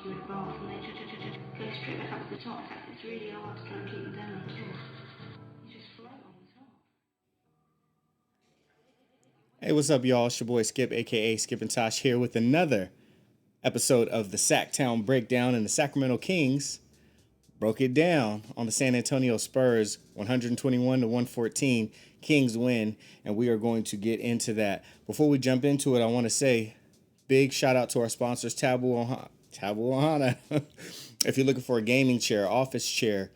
in the bath and they go straight back up to the top. In fact, it's really hard to try and keep them down at all. You just float on the top. Hey, what's up, y'all? It's your boy Skip, aka Skip and Tosh, here with another episode of the Sacktown Breakdown, and the Sacramento Kings broke it down on the San Antonio Spurs, 121-114. Kings win, and we are going to get into that. Before we jump into it, I want to say big shout out to our sponsors, Tabu Ohana. If you're looking for a gaming chair, office chair,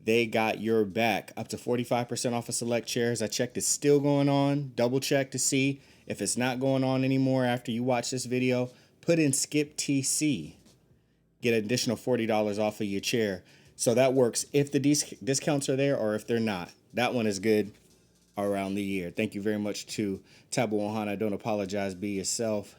they got your back. Up to 45% off of select chairs. I checked, it's still going on. Double check to see if it's not going on anymore after you watch this video. Put in Skip TC. Get an additional $40 off of your chair. So that works if the discounts are there or if they're not. That one is good around the year. Thank you very much to Tabu Ohana. Don't apologize, be yourself.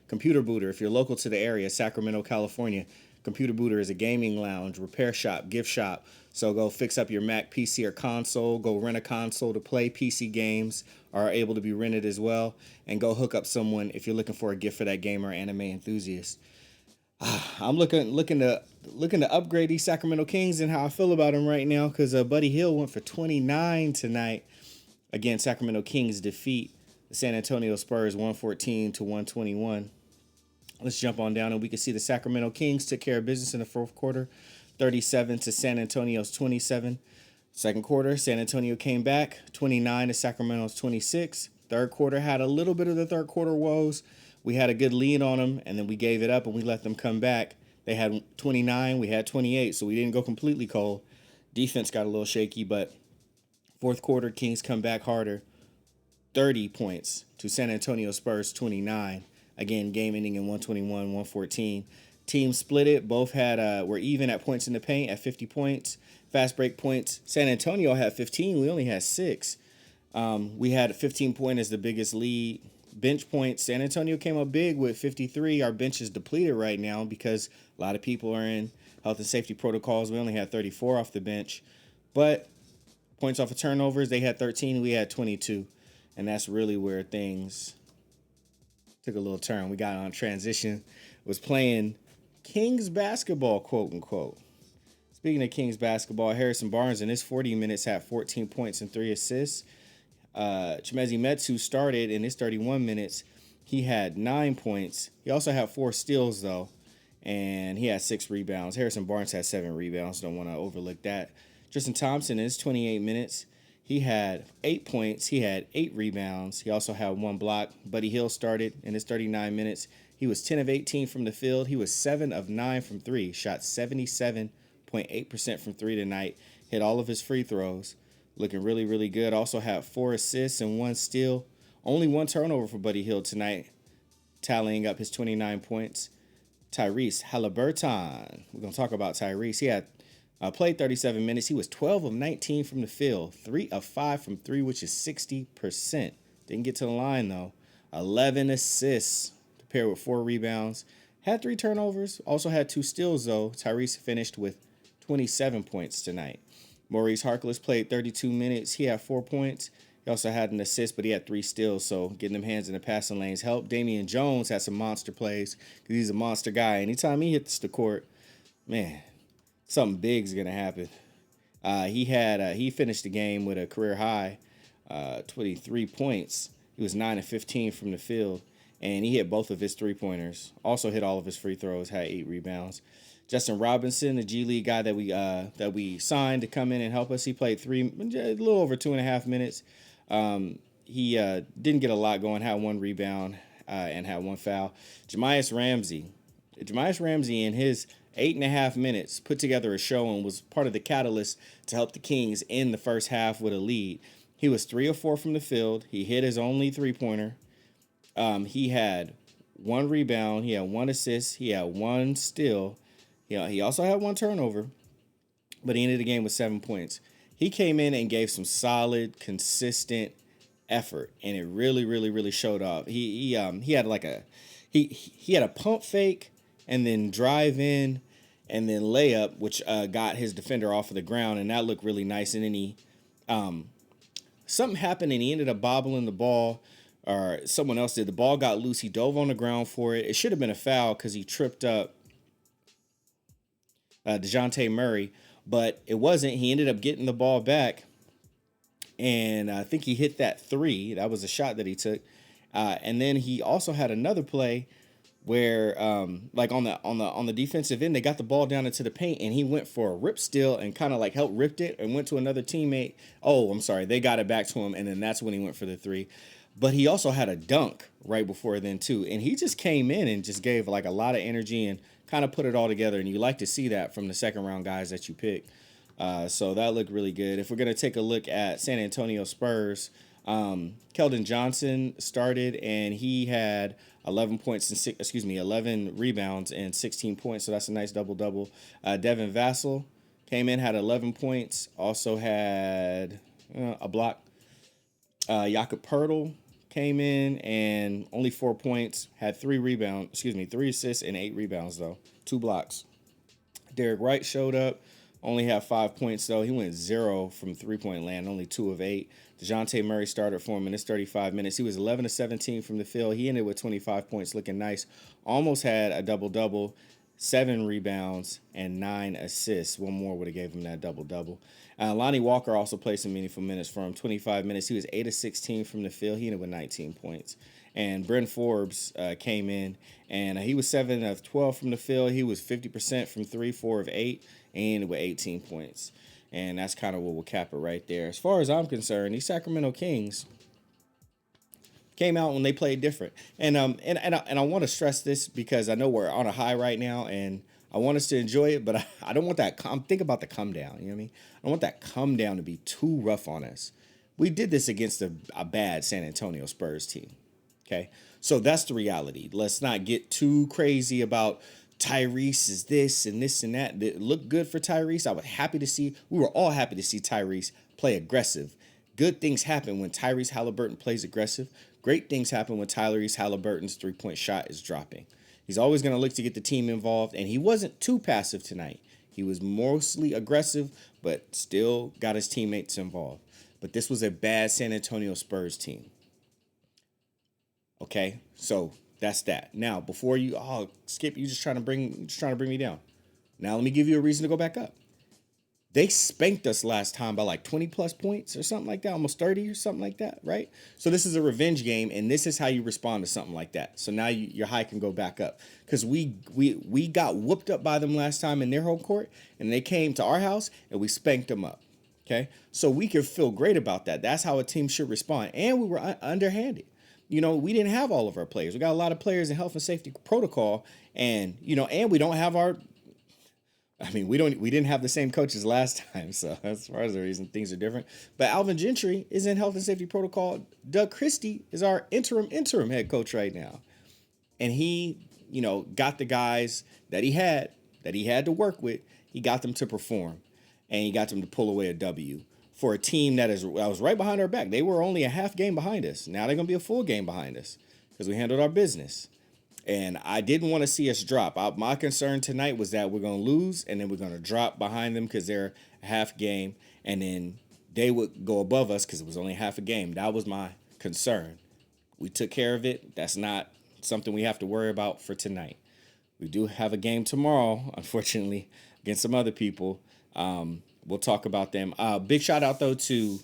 Computer Booter. If you're local to the area, Sacramento, California, Computer Booter is a gaming lounge, repair shop, gift shop. So go fix up your Mac, PC, or console. Go rent a console to play. PC games are able to be rented as well. And go hook up someone if you're looking for a gift for that gamer or anime enthusiast. I'm looking to upgrade these Sacramento Kings and how I feel about them right now, because Buddy Hield went for 29 tonight. Again, Sacramento Kings defeat the San Antonio Spurs 114-121. Let's jump on down and we can see the Sacramento Kings took care of business in the fourth quarter, 37 to San Antonio's 27. Second quarter, San Antonio came back, 29 to Sacramento's 26. Third quarter had a little bit of the third quarter woes. We had a good lead on them, and then we gave it up and we let them come back. They had 29, we had 28, so we didn't go completely cold. Defense got a little shaky, but fourth quarter, Kings come back harder. 30 points to San Antonio Spurs 29. Again, game ending in 121-114. Teams split it. Both were even at points in the paint at 50 points. Fast break points. San Antonio had 15. We only had 6. We had 15 point as the biggest lead. Bench points. San Antonio came up big with 53. Our bench is depleted right now because a lot of people are in health and safety protocols. We only had 34 off the bench. But points off of turnovers, they had 13. We had 22. And that's really where things took a little turn. We got on transition, was playing Kings basketball, quote unquote. Speaking of Kings basketball, Harrison Barnes in his 40 minutes had 14 points and 3 assists. Chimezie Metu started in his 31 minutes. He had 9 points. He also had 4 steals, though, and he had 6 rebounds. Harrison Barnes had 7 rebounds. Don't want to overlook that. Tristan Thompson in his 28 minutes. He had 8 points. He had 8 rebounds. He also had 1 block. Buddy Hield started in his 39 minutes. He was 10 of 18 from the field. He was 7 of 9 from 3. Shot 77.8% from 3 tonight. Hit all of his free throws. Looking really, really good. Also had 4 assists and 1 steal. Only 1 turnover for Buddy Hield tonight, tallying up his 29 points. Tyrese Halliburton. We're going to talk about Tyrese. He had played 37 minutes. He was 12 of 19 from the field. 3 of 5 from 3, which is 60%. Didn't get to the line, though. 11 assists to pair with 4 rebounds. Had 3 turnovers. Also had 2 steals, though. Tyrese finished with 27 points tonight. Maurice Harkless played 32 minutes. He had 4 points. He also had an assist, but he had 3 steals, so getting them hands in the passing lanes helped. Damion Jones had some monster plays because he's a monster guy. Anytime he hits the court, man, something big's gonna happen. He finished the game with a career high 23 points. He was 9 of 15 from the field, and he hit both of his 3-pointers. Also hit all of his free throws. Had 8 rebounds. Justin Robinson, the G League guy that we signed to come in and help us, he played a little over 2.5 minutes. He didn't get a lot going. Had 1 rebound and had 1 foul. Jamias Ramsey in his 8.5 minutes put together a show and was part of the catalyst to help the Kings in the first half with a lead. He was 3 of 4 from the field. He hit his only 3-pointer. He had 1 rebound. He had 1 assist. He had 1 steal. He also had 1 turnover, but he ended the game with 7 points. He came in and gave some solid, consistent effort, and it really, really, really showed off. He had a pump fake and then drive in and then layup, which got his defender off of the ground, and that looked really nice. And then he something happened and he ended up bobbling the ball, or someone else did. The ball got loose. He dove on the ground for it. It should have been a foul because he tripped up DeJounte Murray, but it wasn't. He ended up getting the ball back, and I think he hit that three. That was a shot that he took. And then he also had another play where, like on the defensive end, they got the ball down into the paint, and he went for a rip steal and kind of like helped ripped it and went to another teammate. Oh, I'm sorry, they got it back to him, and then that's when he went for the three. But he also had a dunk right before then too, and he just came in and just gave like a lot of energy and kind of put it all together. And you like to see that from the second round guys that you pick. So that looked really good. If we're gonna take a look at San Antonio Spurs, Keldon Johnson started and he had 11 points and 11 rebounds and 16 points. So that's a nice double double. Devin Vassell came in, had 11 points, also had a block. Jakob Pertl came in and only 4 points, had 3 assists and 8 rebounds though, 2 blocks. Derek Wright showed up, only had 5 points though. He went 0 from 3-point land, only 2 of 8. DeJounte Murray started for him in his 35 minutes. He was 11 of 17 from the field. He ended with 25 points, looking nice. Almost had a double-double, 7 rebounds, and 9 assists. One more would have gave him that double-double. Lonnie Walker also played some meaningful minutes for him, 25 minutes. He was 8 of 16 from the field. He ended with 19 points. And Bryn Forbes came in, and he was 7 of 12 from the field. He was 50% from 3, 4 of 8, and he ended with 18 points. And that's kind of what will cap it right there. As far as I'm concerned, these Sacramento Kings came out when they played different. And I want to stress this because I know we're on a high right now, and I want us to enjoy it, but I don't want that. Think about the come down. You know what I mean? I don't want that come down to be too rough on us. We did this against a bad San Antonio Spurs team. Okay, so that's the reality. Let's not get too crazy about Tyrese is this and this and that. It looked good for Tyrese. We were all happy to see Tyrese play aggressive. Good things happen when Tyrese Halliburton plays aggressive. Great things happen when Tyrese Halliburton's three-point shot is dropping. He's always going to look to get the team involved, and he wasn't too passive tonight. He was mostly aggressive, but still got his teammates involved. But this was a bad San Antonio Spurs team. Okay, so that's that. Now, before you, Skip, you just trying to bring me down. Now, let me give you a reason to go back up. They spanked us last time by like 20 plus points or something like that, almost 30 or something like that, right? So this is a revenge game, and this is how you respond to something like that. So now your high can go back up because we got whooped up by them last time in their home court, and they came to our house and we spanked them up. Okay, so we can feel great about that. That's how a team should respond, and we were underhanded. You know, we didn't have all of our players. We got a lot of players in health and safety protocol, and and we don't have we didn't have the same coaches last time. So as far as the reason things are different. But Alvin Gentry is in health and safety protocol. Doug Christie is our interim head coach right now. And he, got the guys that he had to work with. He got them to perform, and he got them to pull away a W. For a team that was right behind our back. They were only a half game behind us. Now they're going to be a full game behind us because we handled our business. And I didn't want to see us drop. My concern tonight was that we're going to lose and then we're going to drop behind them because they're a half game. And then they would go above us because it was only half a game. That was my concern. We took care of it. That's not something we have to worry about for tonight. We do have a game tomorrow, unfortunately, against some other people. We'll talk about them. Big shout out though to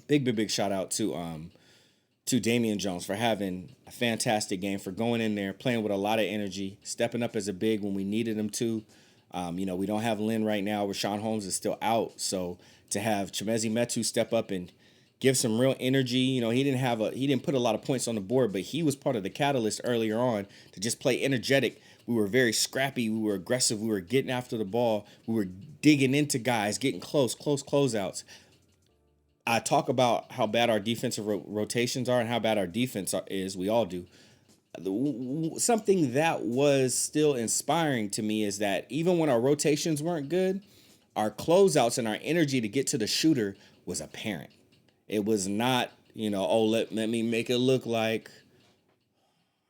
big shout out to Damian Jones for having a fantastic game, for going in there, playing with a lot of energy, stepping up as a big when we needed him to. We don't have Lynn right now. Rashawn Holmes is still out, so to have Chimezie Metu step up and give some real energy. He didn't put a lot of points on the board, but he was part of the catalyst earlier on to just play energetic. We were very scrappy. We were aggressive. We were getting after the ball. We were digging into guys, getting close closeouts. I talk about how bad our defensive rotations are and how bad our defense is. We all do. Something that was still inspiring to me is that even when our rotations weren't good, our closeouts and our energy to get to the shooter was apparent. It was not, let me make it look like,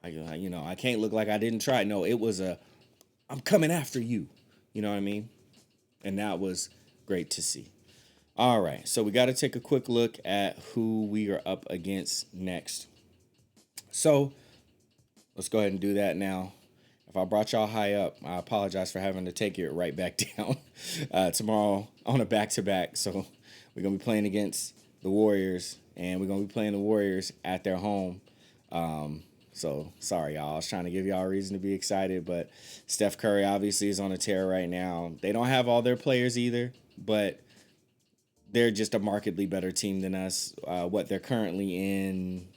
I can't look like I didn't try. No, it was I'm coming after you. You know what I mean? And that was great to see. All right, so we got to take a quick look at who we are up against next. So let's go ahead and do that now. If I brought y'all high up, I apologize for having to take it right back down tomorrow on a back-to-back. So we're going to be playing against the Warriors, and we're going to be playing the Warriors at their home. So sorry, y'all. I was trying to give y'all a reason to be excited, but Steph Curry obviously is on a tear right now. They don't have all their players either, but they're just a markedly better team than us. What they're currently in,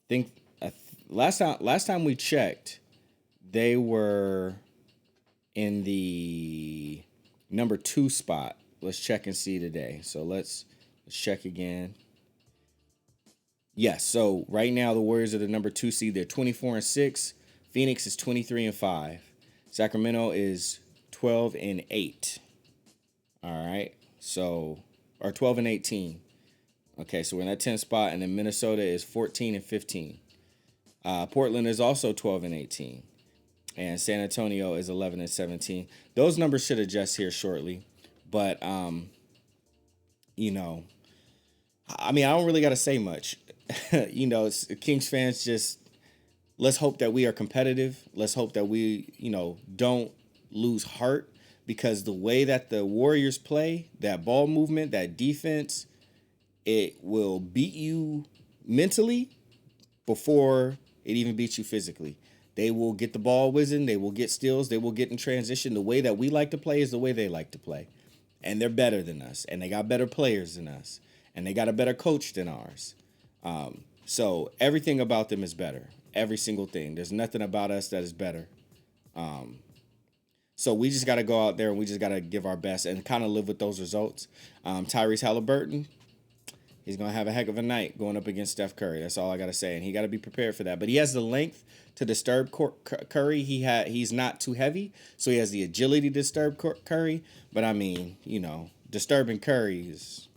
I think last time we checked, they were in the number 2 spot. Let's check and see today. So let's check again. Yes, so right now the Warriors are the number 2 seed. They're 24-6. Phoenix is 23-5. Sacramento is 12-8. All right, so or 12-18. Okay, so we're in that 10th spot, and then Minnesota is 14-15. Portland is also 12-18, and San Antonio is 11-17. Those numbers should adjust here shortly, but you know, I mean, I don't really got to say much. You know, Kings fans, just let's hope that we are competitive. Let's hope that we, don't lose heart, because the way that the Warriors play, that ball movement, that defense, it will beat you mentally before it even beats you physically. They will get the ball whizzing. They will get steals. They will get in transition. The way that we like to play is the way they like to play. And they're better than us. And they got better players than us. And they got a better coach than ours. So everything about them is better. Every single thing. There's nothing about us that is better. So we just got to go out there and we just got to give our best and kind of live with those results. Tyrese Halliburton, he's going to have a heck of a night going up against Steph Curry. That's all I got to say. And he got to be prepared for that. But he has the length to disturb Curry. He's not too heavy, so he has the agility to disturb Curry. But, I mean, disturbing Curry is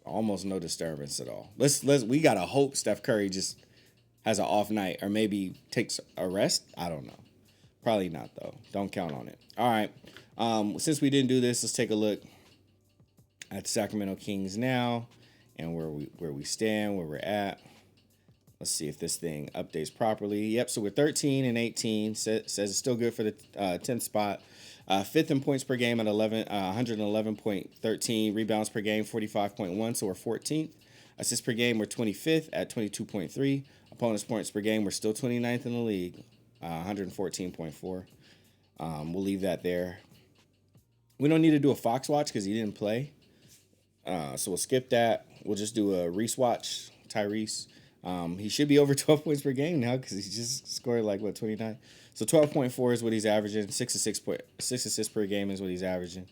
almost no disturbance at all. We got to hope Steph Curry just has an off night or maybe takes a rest. I don't know. Probably not, though. Don't count on it. All right. Since we didn't do this, let's take a look at the Sacramento Kings now and where we stand, where we're at. Let's see if this thing updates properly. Yep, so we're 13-18. Says it's still good for the 10th spot. 5th in points per game at 111.13. Rebounds per game, 45.1, so we're 14th. Assists per game, we're 25th at 22.3. Opponents' points per game, we're still 29th in the league, 114.4. We'll leave that there. We don't need to do a Fox watch because he didn't play. So we'll skip that. We'll just do a Reese watch, Tyrese. He should be over 12 points per game now because he just scored 29. So 12.4 is what he's averaging. 6 assists per game is what he's averaging.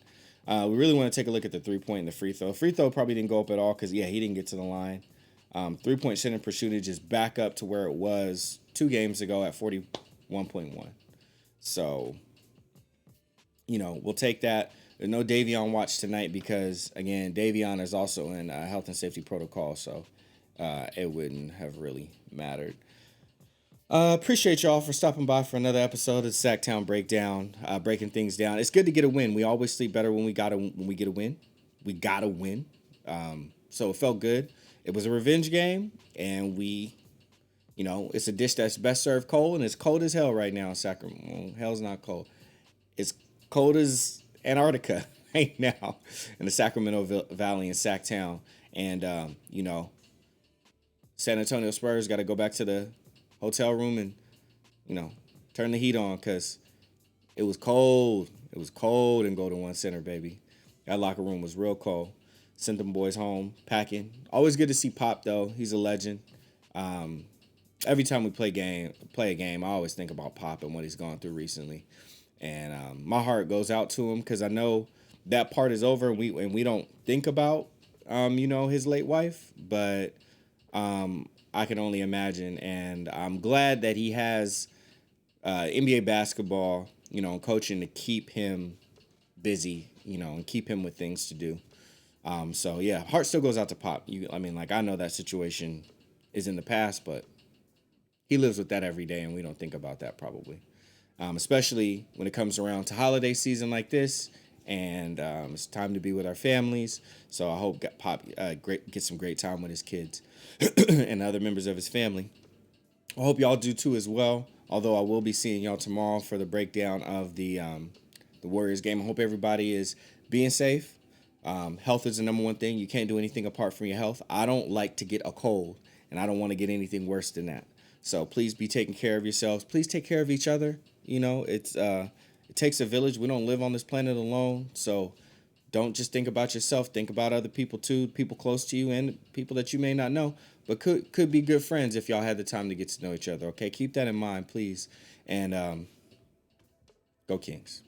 We really want to take a look at the 3-point and the free throw. Free throw probably didn't go up at all because, he didn't get to the line. 3-point shooting percentage is back up to where it was 2 games ago at 41.1. So, we'll take that. There's no Damion watch tonight because, again, Damion is also in health and safety protocol, so it wouldn't have really mattered. Appreciate y'all for stopping by for another episode of the Sacktown Breakdown, breaking things down. It's good to get a win. We always sleep better when we get a win. We got to win. So it felt good. It was a revenge game, and it's a dish that's best served cold, and it's cold as hell right now in Sacramento. Well, hell's not cold. It's cold as Antarctica right now in the Sacramento Valley in Sacktown. And, San Antonio Spurs got to go back to the hotel room and, turn the heat on because it was cold. It was cold in Golden One Center, baby. That locker room was real cold. Sent them boys home, packing. Always good to see Pop, though. He's a legend. Every time we play a game, I always think about Pop and what he's gone through recently. And my heart goes out to him because I know that part is over and we don't think about, his late wife. But I can only imagine. And I'm glad that he has NBA basketball, coaching to keep him busy, and keep him with things to do. So, yeah, heart still goes out to Pop. I know that situation is in the past, but he lives with that every day, and we don't think about that probably. Especially when it comes around to holiday season like this, and it's time to be with our families. So I hope Pop get some great time with his kids and other members of his family. I hope y'all do too as well. Although I will be seeing y'all tomorrow for the breakdown of the Warriors game. I hope everybody is being safe. Health is the number one thing. You can't do anything apart from your health. I don't like to get a cold, and I don't want to get anything worse than that. So please be taking care of yourselves. Please take care of each other. You know, it takes a village. We don't live on this planet alone. So don't just think about yourself. Think about other people too, people close to you and people that you may not know, but could be good friends if y'all had the time to get to know each other. Okay, keep that in mind, please, and go Kings.